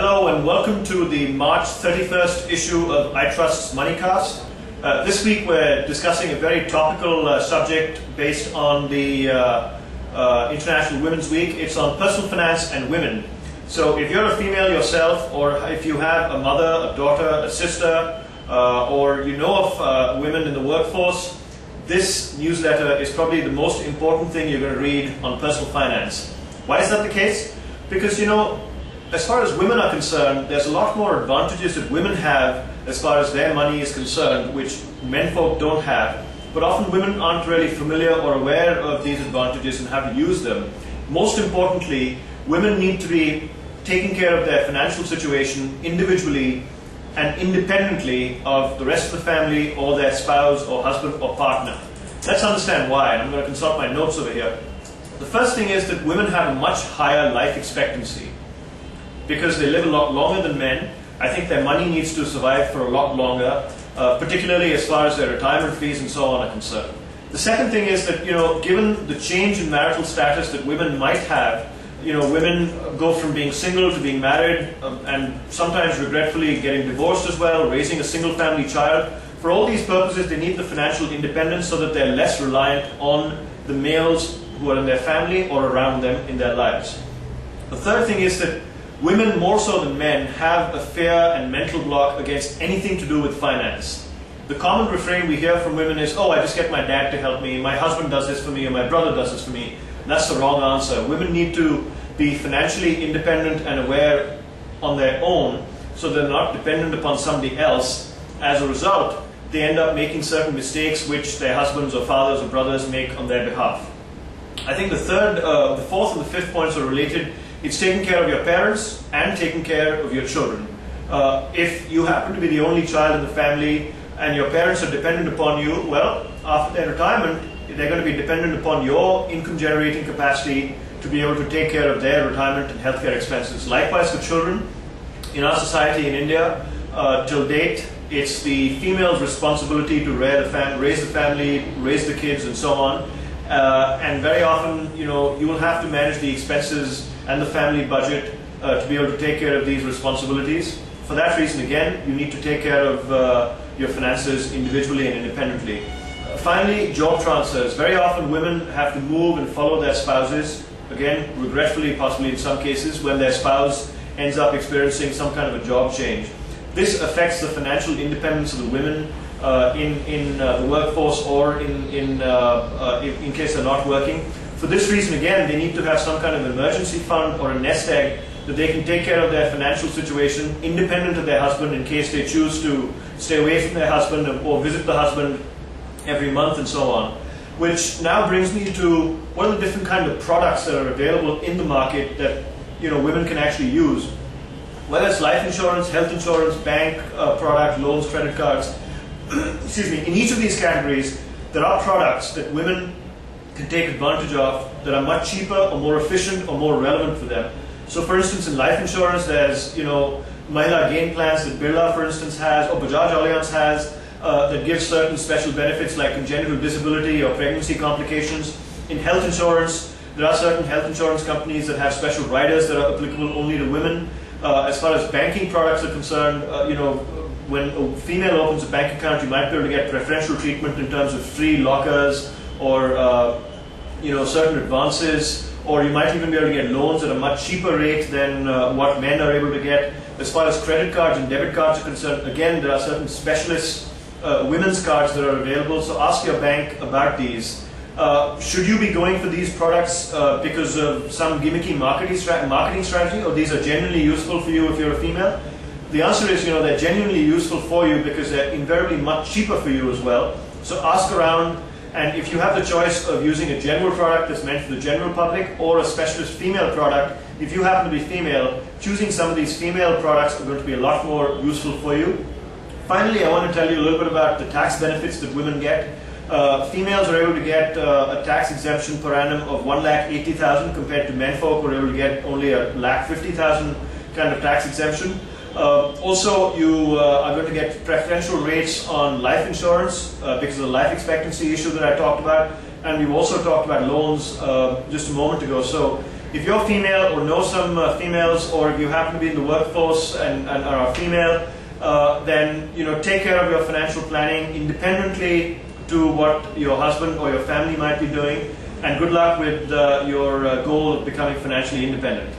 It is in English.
Hello and welcome to the March 31st issue of iTrust's Moneycast. This week we're discussing a very topical subject based on the International Women's Week. It's on personal finance and women. So if you're a female yourself, or if you have a mother, a daughter, a sister, or you know of women in the workforce, this newsletter is probably the most important thing you're going to read on personal finance. Why is that the case? Because, you know, as far as women are concerned, there's a lot more advantages that women have as far as their money is concerned, which menfolk don't have. But often women aren't really familiar or aware of these advantages and how to use them. Most importantly, women need to be taking care of their financial situation individually and independently of the rest of the family or their spouse or husband or partner. Let's understand why. I'm going to consult my notes over here. The first thing is that women have a much higher life expectancy. Because they live a lot longer than men, I think their money needs to survive for a lot longer, particularly as far as their retirement fees and so on are concerned. The second thing is that, you know, given the change in marital status that women might have, you know, women go from being single to being married, and sometimes regretfully getting divorced as well, raising a single family child. For all these purposes, they need the financial independence so that they're less reliant on the males who are in their family or around them in their lives. The third thing is that women, more so than men, have a fear and mental block against anything to do with finance. The common refrain we hear from women is, oh, I just get my dad to help me, my husband does this for me, or my brother does this for me. And that's the wrong answer. Women need to be financially independent and aware on their own, so they're not dependent upon somebody else. As a result, they end up making certain mistakes which their husbands or fathers or brothers make on their behalf. I think the fourth and the fifth points are related. It's taking care of your parents and taking care of your children. If you happen to be the only child in the family and your parents are dependent upon you, well, after their retirement, they're going to be dependent upon your income generating capacity to be able to take care of their retirement and healthcare expenses. Likewise for children, in our society in India, till date, it's the female's responsibility to raise the family, raise the kids and so on. And very often, you know, you will have to manage the expenses and the family budget to be able to take care of these responsibilities. For that reason, again, you need to take care of your finances individually and independently. Finally, job transfers. Very often women have to move and follow their spouses, again, regretfully, possibly in some cases, when their spouse ends up experiencing some kind of a job change. This affects the financial independence of the women in the workforce or in case they're not working. For this reason, again, they need to have some kind of emergency fund or a nest egg that they can take care of their financial situation independent of their husband in case they choose to stay away from their husband or visit the husband every month and so on. Which now brings me to what are the different kind of products that are available in the market that, you know, women can actually use. Whether it's life insurance, health insurance, bank product, loans, credit cards. Excuse me, in each of these categories, there are products that women can take advantage of that are much cheaper or more efficient or more relevant for them. So for instance, in life insurance, there's, you know, Mahila gain plans that Birla, for instance, has, or Bajaj Allianz has, that give certain special benefits like congenital disability or pregnancy complications. In health insurance, there are certain health insurance companies that have special riders that are applicable only to women. As far as banking products are concerned, you know, when a female opens a bank account, you might be able to get preferential treatment in terms of free lockers or you know, certain advances, or you might even be able to get loans at a much cheaper rate than what men are able to get. As far as credit cards and debit cards are concerned, again, there are certain specialist women's cards that are available, so ask your bank about these. Should you be going for these products because of some gimmicky marketing strategy, or these are genuinely useful for you if you're a female? The answer is, you know, they're genuinely useful for you because they're invariably much cheaper for you as well. So ask around. And if you have the choice of using a general product that's meant for the general public or a specialist female product, if you happen to be female, choosing some of these female products are going to be a lot more useful for you. Finally, I want to tell you a little bit about the tax benefits that women get. Females are able to get a tax exemption per annum of 1,80,000 compared to menfolk who are able to get only a 1,50,000 kind of tax exemption. Also, you are going to get preferential rates on life insurance because of the life expectancy issue that I talked about, and we've also talked about loans just a moment ago. So if you're female or know some females, or if you happen to be in the workforce and are female, then take care of your financial planning independently to what your husband or your family might be doing, and good luck with your goal of becoming financially independent.